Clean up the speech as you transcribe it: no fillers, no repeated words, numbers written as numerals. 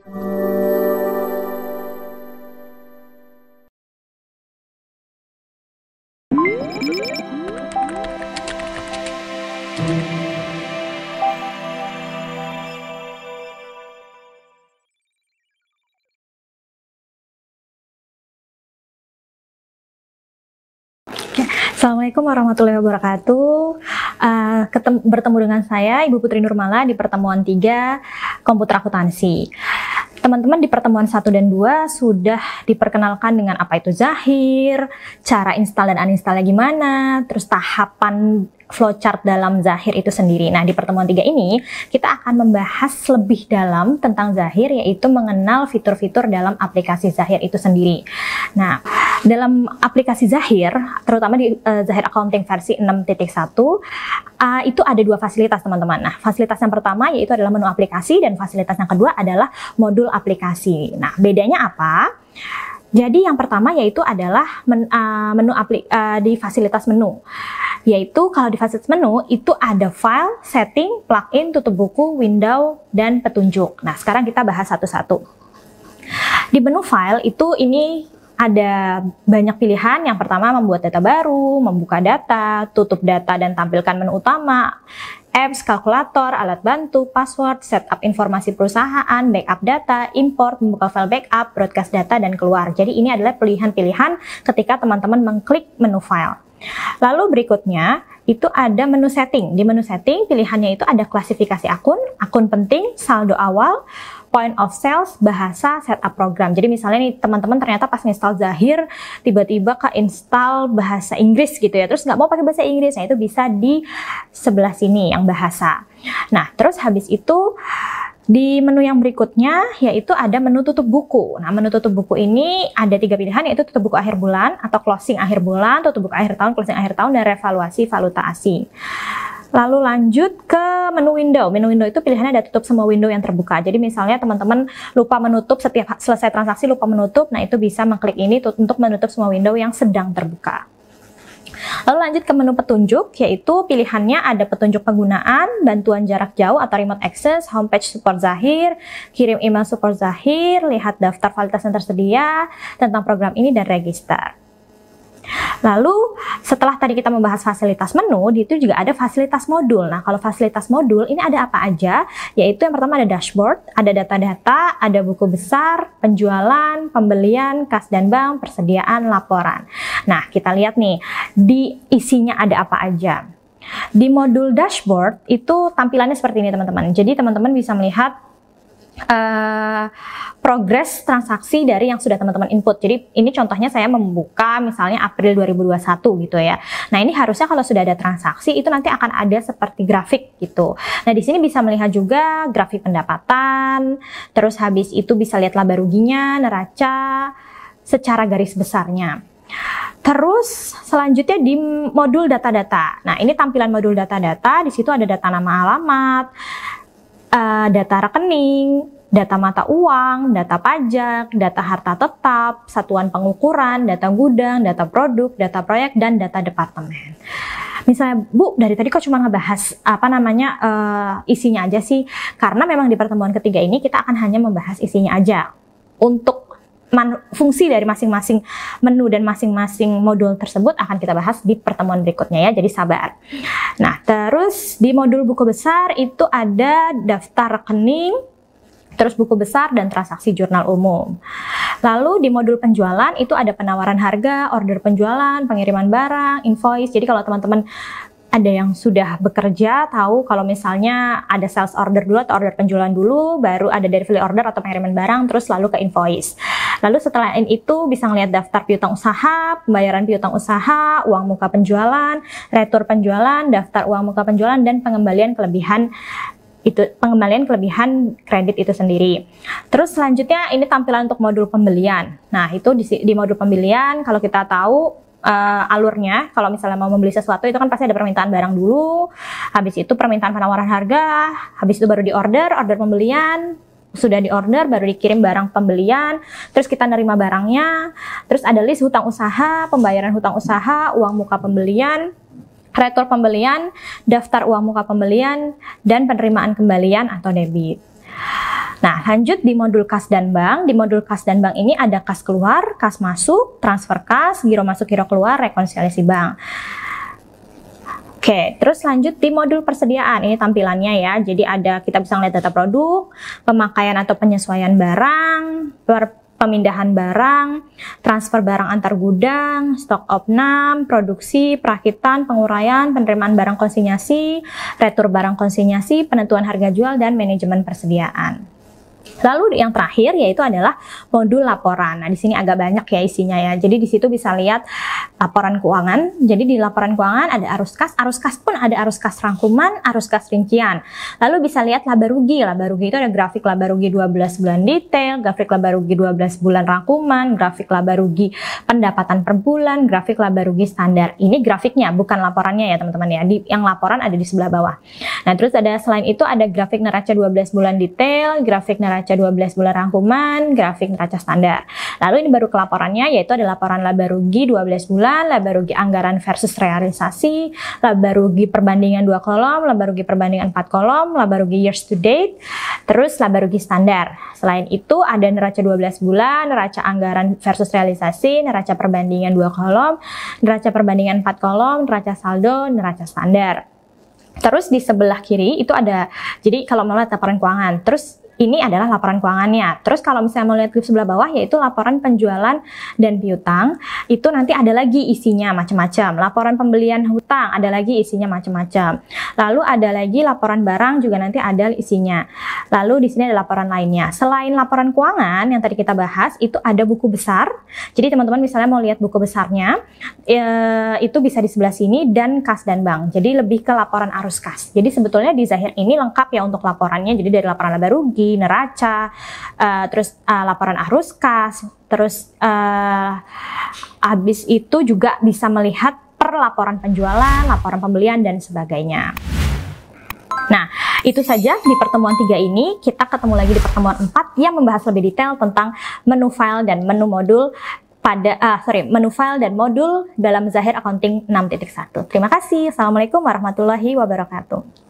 Assalamualaikum warahmatullahi wabarakatuh. Bertemu dengan saya Ibu Putri Nurmala di pertemuan 3 komputer akuntansi. Teman-teman di pertemuan 1 dan 2 sudah diperkenalkan dengan apa itu Zahir, cara install dan uninstall gimana, terus tahapan flowchart dalam Zahir itu sendiri. Nah, di pertemuan 3 ini kita akan membahas lebih dalam tentang Zahir, yaitu mengenal fitur-fitur dalam aplikasi Zahir itu sendiri. Nah, dalam aplikasi Zahir, terutama di Zahir Accounting versi 6.1, itu ada 2 fasilitas, teman-teman. Nah, fasilitas yang pertama yaitu adalah menu aplikasi, dan fasilitas yang kedua adalah modul aplikasi. Nah, bedanya apa? Jadi yang pertama yaitu adalah di fasilitas menu. Yaitu kalau di fasilitas menu itu ada file, setting, plugin, tutup buku, window, dan petunjuk. Nah, sekarang kita bahas satu-satu. Di menu file itu ini ada banyak pilihan. Yang pertama membuat data baru, membuka data, tutup data dan tampilkan menu utama, apps, kalkulator, alat bantu, password, setup informasi perusahaan, backup data, import, membuka file backup, broadcast data, dan keluar. Jadi ini adalah pilihan-pilihan ketika teman-teman mengklik menu file. Lalu berikutnya itu ada menu setting. Di menu setting pilihannya itu ada klasifikasi akun, akun penting, saldo awal, point of sales, bahasa, setup program. Jadi misalnya nih teman-teman ternyata pas install Zahir tiba-tiba ke install bahasa Inggris gitu ya, terus nggak mau pakai bahasa Inggris, nah itu bisa di sebelah sini yang bahasa. Nah, terus habis itu di menu yang berikutnya yaitu ada menu tutup buku. Nah, menu tutup buku ini ada 3 pilihan, yaitu tutup buku akhir bulan atau closing akhir bulan, tutup buku akhir tahun, closing akhir tahun, dan revaluasi valuta asing. Lalu lanjut ke menu window. Menu window itu pilihannya ada tutup semua window yang terbuka. Jadi misalnya teman-teman lupa menutup setiap selesai transaksi, lupa menutup, nah itu bisa mengklik ini untuk menutup semua window yang sedang terbuka. Lalu lanjut ke menu petunjuk, yaitu pilihannya ada petunjuk penggunaan, bantuan jarak jauh atau remote access, homepage support Zahir, kirim email support Zahir, lihat daftar fasilitas yang tersedia tentang program ini, dan register. Lalu setelah tadi kita membahas fasilitas menu, di itu juga ada fasilitas modul. Nah, kalau fasilitas modul ini ada apa aja? Yaitu yang pertama ada dashboard, ada data-data, ada buku besar, penjualan, pembelian, kas dan bank, persediaan, laporan. Nah, kita lihat nih, di isinya ada apa aja. Di modul dashboard itu tampilannya seperti ini, teman-teman. Jadi teman-teman bisa melihat progres transaksi dari yang sudah teman-teman input. Jadi ini contohnya saya membuka misalnya April 2021 gitu ya. Nah, ini harusnya kalau sudah ada transaksi itu nanti akan ada seperti grafik gitu. Nah, di sini bisa melihat juga grafik pendapatan, terus habis itu bisa lihat laba ruginya, neraca secara garis besarnya. Terus selanjutnya di modul data-data. Nah, ini tampilan modul data-data. Di situ ada data nama alamat, data rekening, data mata uang, data pajak, data harta tetap, satuan pengukuran, data gudang, data produk, data proyek, dan data departemen. Misalnya, Bu, dari tadi kok cuma ngebahas isinya aja sih? Karena memang di pertemuan ketiga ini kita akan hanya membahas isinya aja. Untuk fungsi dari masing-masing menu dan masing-masing modul tersebut akan kita bahas di pertemuan berikutnya ya, jadi sabar. Nah, terus di modul buku besar itu ada daftar rekening, terus buku besar dan transaksi jurnal umum. Lalu di modul penjualan itu ada penawaran harga, order penjualan, pengiriman barang, invoice. Jadi kalau teman-teman ada yang sudah bekerja tahu kalau misalnya ada sales order dulu atau order penjualan dulu, baru ada delivery order atau pengiriman barang, terus lalu ke invoice. Lalu setelah itu bisa ngelihat daftar piutang usaha, pembayaran piutang usaha, uang muka penjualan, retur penjualan, daftar uang muka penjualan, dan pengembalian kelebihan kredit itu sendiri. Terus selanjutnya ini tampilan untuk modul pembelian. Nah, itu di modul pembelian kalau kita tahu alurnya, kalau misalnya mau membeli sesuatu itu kan pasti ada permintaan barang dulu, habis itu permintaan penawaran harga, habis itu baru order pembelian, sudah order baru dikirim barang pembelian, terus kita nerima barangnya, terus ada list hutang usaha, pembayaran hutang usaha, uang muka pembelian, retur pembelian, daftar uang muka pembelian, dan penerimaan kembalian atau debit. Nah, lanjut di modul kas dan bank. Di modul kas dan bank ini ada kas keluar, kas masuk, transfer kas, giro masuk, giro keluar, rekonsiliasi bank. Oke, terus lanjut di modul persediaan. Ini tampilannya ya. Jadi kita bisa melihat data produk, pemakaian atau penyesuaian barang, pemindahan barang, transfer barang antar gudang, stok opnam, produksi, perakitan, penguraian, penerimaan barang konsinyasi, retur barang konsinyasi, penentuan harga jual, dan manajemen persediaan. Lalu yang terakhir yaitu adalah modul laporan. Nah, di sini agak banyak ya isinya ya. Jadi di situ bisa lihat laporan keuangan. Jadi di laporan keuangan ada arus kas pun ada arus kas rangkuman, arus kas rincian. Lalu bisa lihat laba rugi. Laba rugi itu ada grafik laba rugi 12 bulan detail, grafik laba rugi 12 bulan rangkuman, grafik laba rugi pendapatan per bulan, grafik laba rugi standar. Ini grafiknya, bukan laporannya ya teman-teman ya. Yang laporan ada di sebelah bawah. Nah, terus selain itu ada grafik neraca 12 bulan detail, grafik neraca 12 bulan rangkuman, grafik neraca standar. Lalu ini baru ke laporannya, yaitu ada laporan laba rugi 12 bulan, laba rugi anggaran versus realisasi, laba rugi perbandingan 2 kolom, laba rugi perbandingan 4 kolom, laba rugi years to date, terus laba rugi standar. Selain itu ada neraca 12 bulan, neraca anggaran versus realisasi, neraca perbandingan 2 kolom, neraca perbandingan 4 kolom, neraca saldo, neraca standar. Terus di sebelah kiri itu ada, jadi kalau mau lihat laporan keuangan, terus ini adalah laporan keuangannya. Terus kalau misalnya mau lihat di sebelah bawah yaitu laporan penjualan dan piutang, itu nanti ada lagi isinya macam-macam. Laporan pembelian hutang ada lagi isinya macam-macam. Lalu ada lagi laporan barang juga nanti ada isinya. Lalu di sini ada laporan lainnya. Selain laporan keuangan yang tadi kita bahas, itu ada buku besar. Jadi teman-teman misalnya mau lihat buku besarnya, itu bisa di sebelah sini, dan kas dan bank. Jadi lebih ke laporan arus kas. Jadi sebetulnya di Zahir ini lengkap ya untuk laporannya. Jadi dari laporan laba rugi, neraca, terus laporan arus kas, terus habis itu juga bisa melihat per laporan penjualan, laporan pembelian, dan sebagainya. Nah, itu saja di pertemuan 3 ini. Kita ketemu lagi di pertemuan 4 yang membahas lebih detail tentang menu file dan menu modul menu file dan modul dalam Zahir Accounting 6.1. Terima kasih. Assalamualaikum warahmatullahi wabarakatuh.